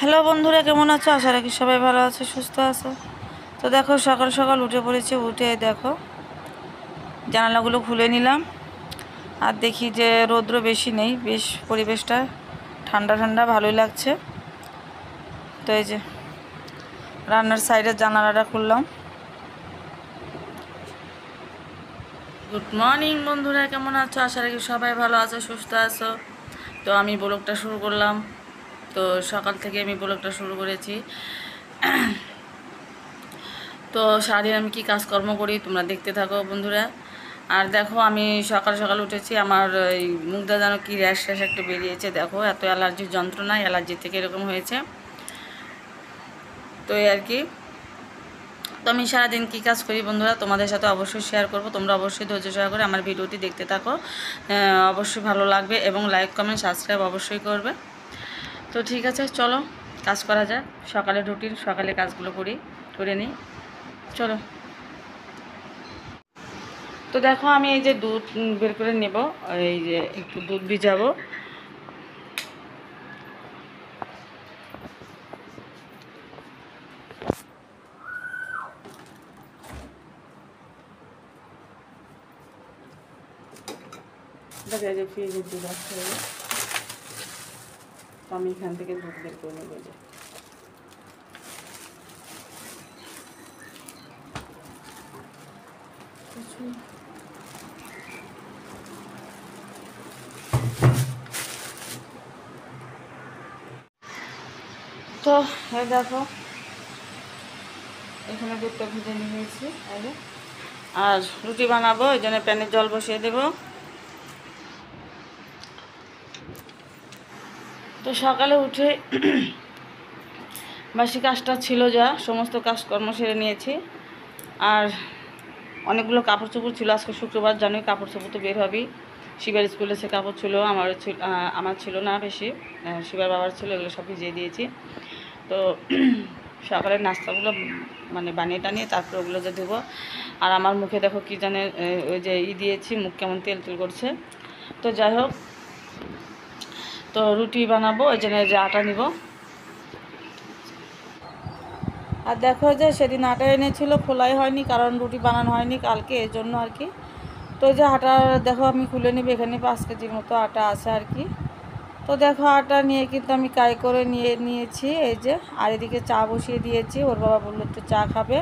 Hello বন্ধুরা, কেমন আছো? আশা রাখি সবাই ভালো আছে, সুস্থ আছো। তো দেখো, সকাল সকাল উঠে পড়েছি। উঠে দেখো জানালাগুলো খুলে নিলাম, আর দেখি যে রৌদ্র বেশি নেই, বেশ পরিবেশটা ঠান্ডা ঠান্ডা, ভালোই লাগছে। তো এই যে রান্নার সাইডের জানালাটা খুললাম। গুড মর্নিং বন্ধুরা, কেমন আছো? আশা রাখি সবাই ভালো আছো, সুস্থ আছো। তো আমি ব্লগটা শুরু করলাম। তো সকাল থেকে আমি ব্লগটা শুরু করেছি। তো সারাদিন আমি কী কাজকর্ম করি তোমরা দেখতে থাকো বন্ধুরা। আর দেখো, আমি সকাল সকাল উঠেছি, আমার এই মুখটা যেন কি র্যাশ র্যাশ একটু বেরিয়েছে। দেখো, এত অ্যালার্জির যন্ত্রণা, অ্যালার্জি থেকে এরকম হয়েছে। তো এই আর কি। তো আমি সারাদিন কী কাজ করি বন্ধুরা তোমাদের সাথে অবশ্যই শেয়ার করব। তোমরা অবশ্যই ধৈর্য সহকারে করে আমার ভিডিওটি দেখতে থাকো। অবশ্যই ভালো লাগবে এবং লাইক কমেন্ট সাবস্ক্রাইব অবশ্যই করবে। তো ঠিক আছে, চলো কাজ করা যাক। সকালে রুটিন, সকালে কাজগুলো করে নিই, চলো। তো দেখো, আমি এই যে দুধ বের করে নেব, এই যে একটু দুধ ভিজাবো। দেখা যায় যে ফ্রিজের দুধ আসতে হবে, তো আমি এখান থেকে দুধ বের করে নেবো। যে তো এই দেখো, এখানে দুধটা ভেজে নিয়েছি। আর রুটি বানাবো, এই জন্য প্যানে জল বসিয়ে দেব। তো সকালে উঠে বাসি কাজটা ছিল, যা সমস্ত কাজকর্ম সেরে নিয়েছি। আর অনেকগুলো কাপড় চোপড় ছিল, আজকে শুক্রবার, জানোই কাপড় চোপড় তো বের হবেই। শিবার স্কুলে সে কাপড় ছিল, আমার ছিল না বেশি, শিবার বাবার ছিল, এগুলো সব ভিজিয়ে দিয়েছি। তো সকালের নাস্তাগুলো মানে বানিয়ে টানিয়ে তারপরে ওগুলো যে দেবো। আর আমার মুখে দেখো কী জানে, ওই যে দিয়েছি, মুখ কেমন তেল তেল করছে। তো যাই হোক, তো রুটি বানাবো, ওই জন্য যে আটা নিব। আর দেখো যে সেদিন আটা এনেছিল, খোলাই হয়নি, কারণ রুটি বানানো হয়নি কালকে, এর জন্য আর কি। তো যে আটা দেখো আমি খুলে নিব, এখানে 5 কেজির মতো আটা আছে আর কি। তো দেখো, আটা নিয়ে কিন্তু আমি কাই করে নিয়েছি এই যে। আর এদিকে চা বসিয়ে দিয়েছি, ওর বাবা বললো একটু চা খাবে,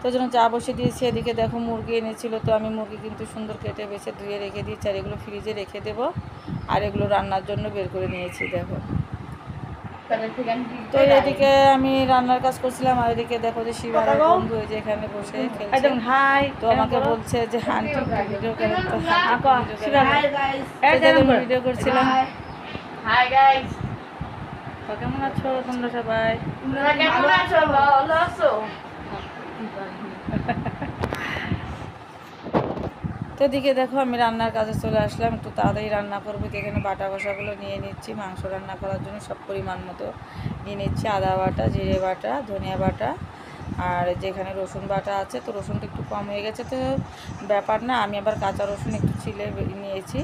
তো জন্য চা বসিয়ে দিয়েছি। এদিকে দেখো মুরগি এনেছিল, তো আমি মুরগি কিন্তু সুন্দর কেটে বেছে ধুয়ে রেখে দিয়েছি, আর এগুলো ফ্রিজে রেখে দেবো। আর এগুলো রান্নার জন্য বের করে নিয়েছি দেখো। তো এদিকে আমি রান্নার কাজ করছিলাম, আর এদিকে দেখো যে শিবার বন্ধু এই যে এখানে বসে খেলছে। তো আমাকে বলছে যে আন্টি ভিডিও করেন, তো ভিডিও করছিলাম। হাই গাইস, তো কেমন আছো তোমরা সবাই? তোমরা কেমন আছো? ভালো আছো? তো এদিকে দেখো, আমি রান্নার কাজে চলে আসলাম, একটু তাড়াতাড়ি রান্না করবো। এখানে বাটা বসাগুলো নিয়ে নিচ্ছি, মাংস রান্না করার জন্য সব পরিমাণ মতো নিয়ে নিচ্ছি। আদা বাটা, জিরে বাটা, ধনিয়া বাটা, আর যেখানে রসুন বাটা আছে, তো রসুনটা একটু কম হয়ে গেছে, তো ব্যাপার না, আমি আবার কাঁচা রসুন একটু ছিলে নিয়েছি।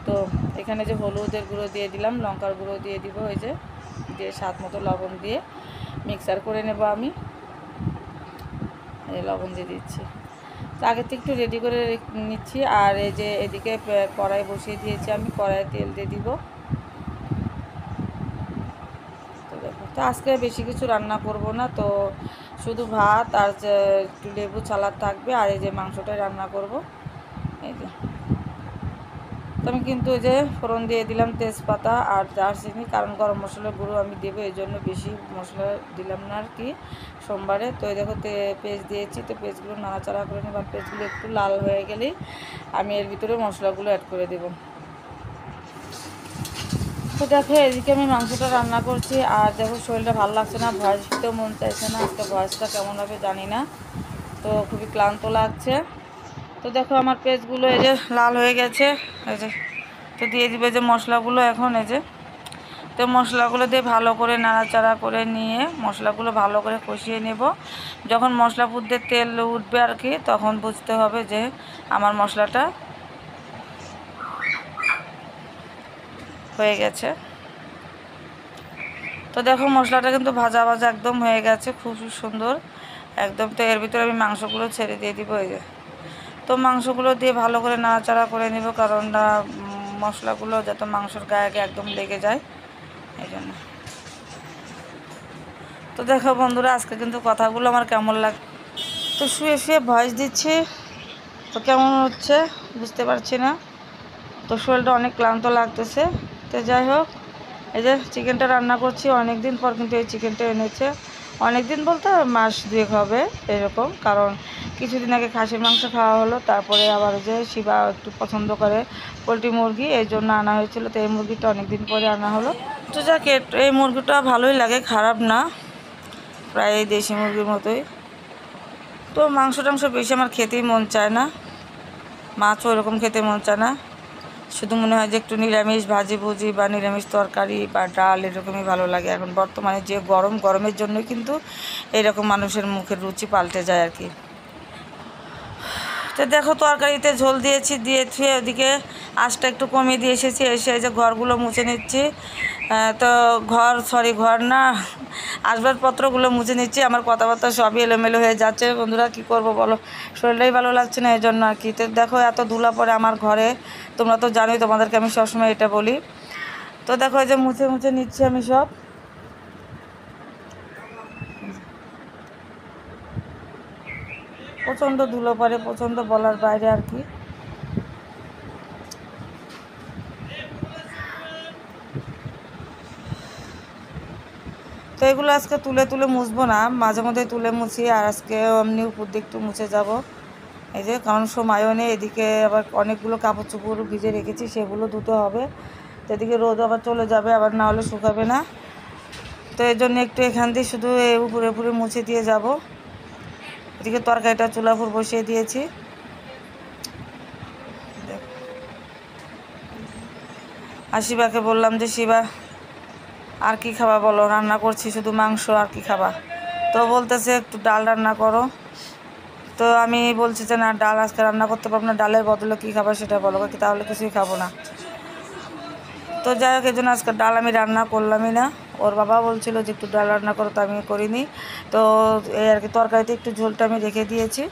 তো এখানে যে হলুদের গুঁড়ো দিয়ে দিলাম, লঙ্কার গুঁড়ো দিয়ে দিব, ওই যে দিয়ে স্বাদ মতো লবণ দিয়ে মিক্সার করে নেব আমি। এই লবণ দিয়ে দিচ্ছি, তো আগে থেকে একটু রেডি করে নিচ্ছি। আর এই যে এদিকে কড়াই বসিয়ে দিয়েছি আমি, কড়াইয়ে তেল দিয়ে দিব। তো দেখো, তো আজকে বেশি কিছু রান্না করব না, তো শুধু ভাত আর যে একটু লেবু সালাদ থাকবে, আর এই যে মাংসটাই রান্না করব। এই যে, তো আমি কিন্তু ওই যে ফোড়ন দিয়ে দিলাম তেজপাতা আর দারচিনি, কারণ গরম মশলার গুঁড়ো আমি দেবো, এই জন্য বেশি মশলা দিলাম না আর কি সোমবারে। তো এই দেখো পেঁয়াজ দিয়েছি, তো পেঁয়াজগুলো নাড়াচাড়া করে নেব। পেঁয়াজগুলো একটু লাল হয়ে গেলেই আমি এর ভিতরে মশলাগুলো অ্যাড করে দেব। তো দেখো, এদিকে আমি মাংসটা রান্না করছি, আর দেখো শরীরটা ভালো লাগছে না, ভয়েস দিতেও মন চাইছে না, আজকে ভয়েসটা কেমন হবে জানি না, তো খুবই ক্লান্ত লাগছে। তো দেখো, আমার পেঁয়াজগুলো এই যে লাল হয়ে গেছে, এই যে। তো দিয়ে দিবে যে মশলাগুলো এখন, এই যে। তো মশলাগুলো দিয়ে ভালো করে নাড়াচাড়া করে নিয়ে মশলাগুলো ভালো করে কষিয়ে নেব। যখন মশলা পুড়তে তেল উঠবে আর কি, তখন বুঝতে হবে যে আমার মশলাটা হয়ে গেছে। তো তো দেখো মশলাটা কিন্তু ভাজা ভাজা একদম হয়ে গেছে, খুব সুন্দর একদম। তো এর ভিতরে আমি মাংসগুলো ছেড়ে দিয়ে দিব। এই যে তো মাংসগুলো দিয়ে ভালো করে নাড়াচাড়া করে নেব, কারণ মশলাগুলো যাতে মাংসর গায়ে একদম লেগে যায়, এই জন্য। তো দেখো বন্ধুরা, আজকে কিন্তু কথাগুলো আমার কেমন তো শুয়ে শুয়ে ভয়েস দিচ্ছি, তো কেমন হচ্ছে বুঝতে পারছি না। তো শরীরটা অনেক ক্লান্ত লাগতেছে। তো যাই হোক, এই যে চিকেনটা রান্না করছি অনেক দিন পর, কিন্তু এই চিকেনটা এনেছে অনেক দিন বলতে মাস 2 হবে এরকম, কারণ কিছুদিন আগে খাসির মাংস খাওয়া হলো, তারপরে আবার যে শিবা একটু পছন্দ করে পোলট্রি মুরগি, এই জন্য আনা হয়েছিল। তো এই মুরগিটা অনেক দিন পরে আনা হলো। তো যাক, এই মুরগিটা ভালোই লাগে, খারাপ না, প্রায় এই দেশি মুরগির মতোই। তো মাংস টাংস বেশি আমার খেতেই মন চায় না, মাছও ওরকম খেতে মন চায় না, শুধু মনে হয় যে একটু নিরামিষ ভাজি ভুজি বা নিরামিষ তরকারি বা ডাল এরকমই ভালো লাগে। এখন বর্তমানে যে গরমের জন্য কিন্তু এরকম মানুষের মুখের রুচি পাল্টে যায় আর কি। তো দেখো তরকারিতে ঝোল দিয়েছি, দিয়ে ওদিকে আঁচটা একটু কমিয়ে দিয়ে এসেছি, এসে যে ঘরগুলো মুছে নিচ্ছি। তো ঘর না, আসবাবপত্রগুলো মুছে নিচ্ছি। আমার কথাবার্তা সবই এলোমেলো হয়ে যাচ্ছে বন্ধুরা, কি করব বলো, শরীরটাই ভালো লাগছে না, এই জন্য আর কি। তো দেখো এত ধুলা পড়ে আমার ঘরে, তোমরা তো জানোই, তোমাদেরকে আমি সবসময় এটা বলি। তো দেখো এই যে মুছে মুছে নিচ্ছি আমি সব। প্রচণ্ড ধুলো পড়ে, প্রচণ্ড বলার বাইরে আর কি। তো এগুলো আজকে তুলে তুলে মুছবো না, মাঝে মধ্যে তুলে মুছি, আর আজকে এমনি উপর দিক একটু মুছে যাব। এই যে কারণ সময়ও নেই, এদিকে আবার অনেকগুলো কাপড় চোপড় ভিজে রেখেছি, সেগুলো ধুতে হবে। তো এদিকে রোদ আবার চলে যাবে, আবার না হলে শুকাবে না। তো এই জন্য একটু এখান দিয়ে শুধু উপরে উপরে মুছে দিয়ে যাব। এদিকে তরকারিটা চুলার উপর বসিয়ে দিয়েছি। আর শিবাকে বললাম যে শিবা আর কি খাবা বলো, রান্না করছি শুধু মাংস, আর কি খাবা? তো বলতেছে একটু ডাল রান্না করো। তো আমি বলছি যে না, ডাল আজকে রান্না করতে পারবো না, ডালের বদলে কী খাবার সেটা বলো, কি তাহলে কিছুই খাবো না। তো যাই হোক, এই জন্য আজকে ডাল আমি রান্না করলামই না। ওর বাবা বলছিল যে একটু ডাল রান্না করো, তো আমি করিনি। তো এই আর কি, তরকারিতে একটু ঝোলটা আমি রেখে দিয়েছি,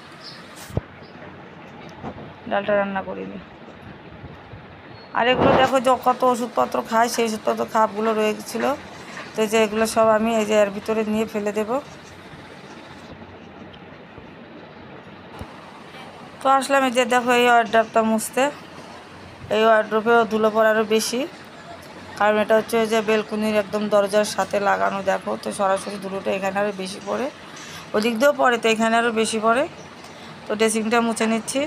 ডালটা রান্না করিনি। আর এগুলো দেখো যে কত ওষুধপত্র খায়, সেই ওষুধপত্র খাপগুলো রয়ে গেছিলো। তো যে এগুলো সব আমি এই যে এর ভিতরে নিয়ে ফেলে দেব। তো আসলাম এই যে দেখো এই ওয়ার্ড্রপটা মুছতে। এই ওয়ার্ড্রপেও ধুলো পড়ারও বেশি, কারণ এটা হচ্ছে যে বেলকুনির একদম দরজার সাথে লাগানো। দেখো তো সরাসরি ধুলোটা এখানে আরও বেশি পড়ে, ওদিক দিয়েও পড়ে, তো এখানে আরও বেশি পড়ে। তো ড্রেসিংটা মুছে নিচ্ছি।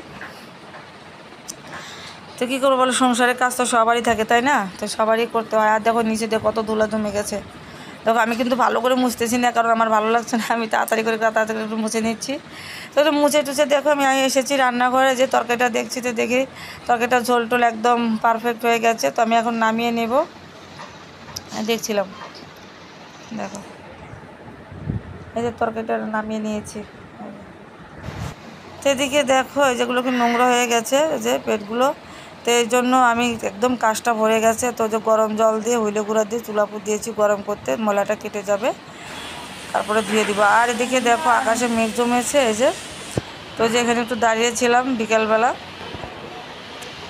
তো কী করবো বলো, সংসারের কাজ তো সবারই থাকে, তাই না? তো সবারই করতে হয়। আর দেখো নিচে দিয়ে কত ধুলা জমে গেছে। দেখো আমি কিন্তু ভালো করে মুছতেছি না, কারণ আমার ভালো লাগছে না, আমি তাড়াতাড়ি করে একটু মুছে নিচ্ছি। তো একটু মুছে টুছে দেখো আমি এসেছি রান্নাঘরে, যে তরকারিটা দেখছি, তো দেখি তরকারিটা ঝোল টোল একদম পারফেক্ট হয়ে গেছে। তো আমি এখন নামিয়ে নেব। দেখছিলাম, দেখো এই যে তরকারিটা নামিয়ে নিয়েছি। তো এদিকে দেখো এই যেগুলো কি নোংরা হয়ে গেছে, যে পেটগুলো, তো এই জন্য আমি একদম কাজটা ভরে গেছে। তো যে গরম জল দিয়ে হইলে গুঁড়া দিয়ে চুলাপুর দিয়েছি গরম করতে, ময়লাটা কেটে যাবে, তারপরে ধুয়ে দিব। আর এদিকে দেখো আকাশে মেঘ জমেছে, এই যে। তো যে এখানে একটু দাঁড়িয়েছিলাম বিকেলবেলা,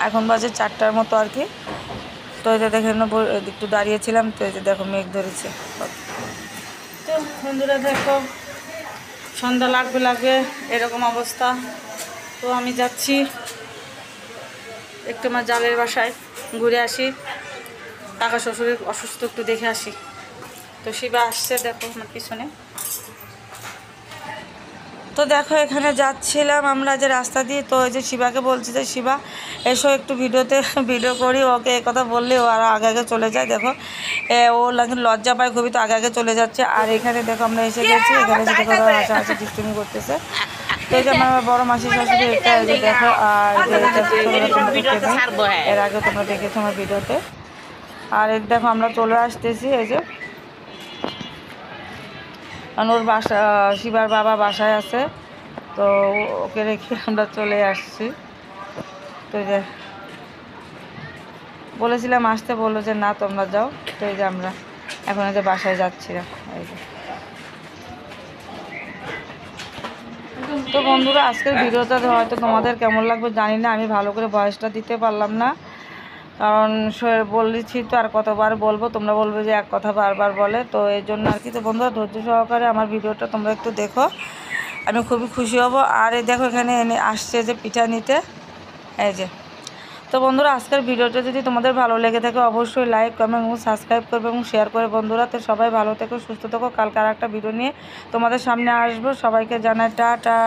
এখন বাজে 4টার মতো আর কি। তো এই যে দেখে একটু দাঁড়িয়েছিলাম, তো এই যে দেখো মেঘ ধরেছে। তো বন্ধুরা দেখো, সন্ধ্যা লাগবে এরকম অবস্থা। তো আমি যাচ্ছি একটু আমার জালের বাসায় ঘুরে আসি, কাকা শ্বশুরের অসুস্থ একটু দেখে আসি। তো শিবা আসছে দেখো আমার পিছনে। তো দেখো এখানে যাচ্ছিলাম আমরা যে রাস্তা দিয়ে, তো ওই যে শিবাকে বলছি যে শিবা এসো একটু ভিডিও করি। ওকে এ কথা বললে ও আরও আগে চলে যায়। দেখো ও লজ্জা পায় খুবই, তো আগে চলে যাচ্ছে। আর এখানে দেখো আমরা এসে গেছি, এখানে এসে দেখো ওরা হাসাহাসি দুষ্টুমি করতেছে। তো এই যে আমার বড় মাসি শাশুড়ি, এটা এই যে দেখো। আর এর আগে তোমরা দেখেছো আমার ভিডিওতে। আর এই দেখো আমরা চলে আসতেছি, এই যে কারণ ওর শিবার বাবা বাসায় আছে, তো ওকে রেখে আমরা চলে আসছি। তো যে বলেছিলাম আসতে, বললো যে না তোমরা যাও। তো এই যে আমরা এখন এই যে বাসায় যাচ্ছি না। এই যে তো বন্ধুরা, আজকের ভিডিওটা হয়তো তোমাদের কেমন লাগবে জানি না, আমি ভালো করে ভয়েসটা দিতে পারলাম না, কারণ বলেছি তো আর কতবার বলবো, তোমরা বলবে যে এক কথা বারবার বলে, তো এই জন্য আর কি। তো বন্ধুরা, ধৈর্য সহকারে আমার ভিডিওটা তোমরা একটু দেখো, আমি খুবই খুশি হব। আর এই দেখো এখানে এনে আসছে যে পিঠা নিতে, এই যে। তো বন্ধুরা, আজকের ভিডিওটা যদি তোমাদের ভালো লেগে থাকে অবশ্যই লাইক, কমেন্ট এবং সাবস্ক্রাইব করবে এবং শেয়ার করে বন্ধুরা। তো সবাই ভালো থেকো, সুস্থ থেকো। কালকে আর একটা ভিডিও নিয়ে তোমাদের সামনে আসবো। সবাইকে জানাই টাটা।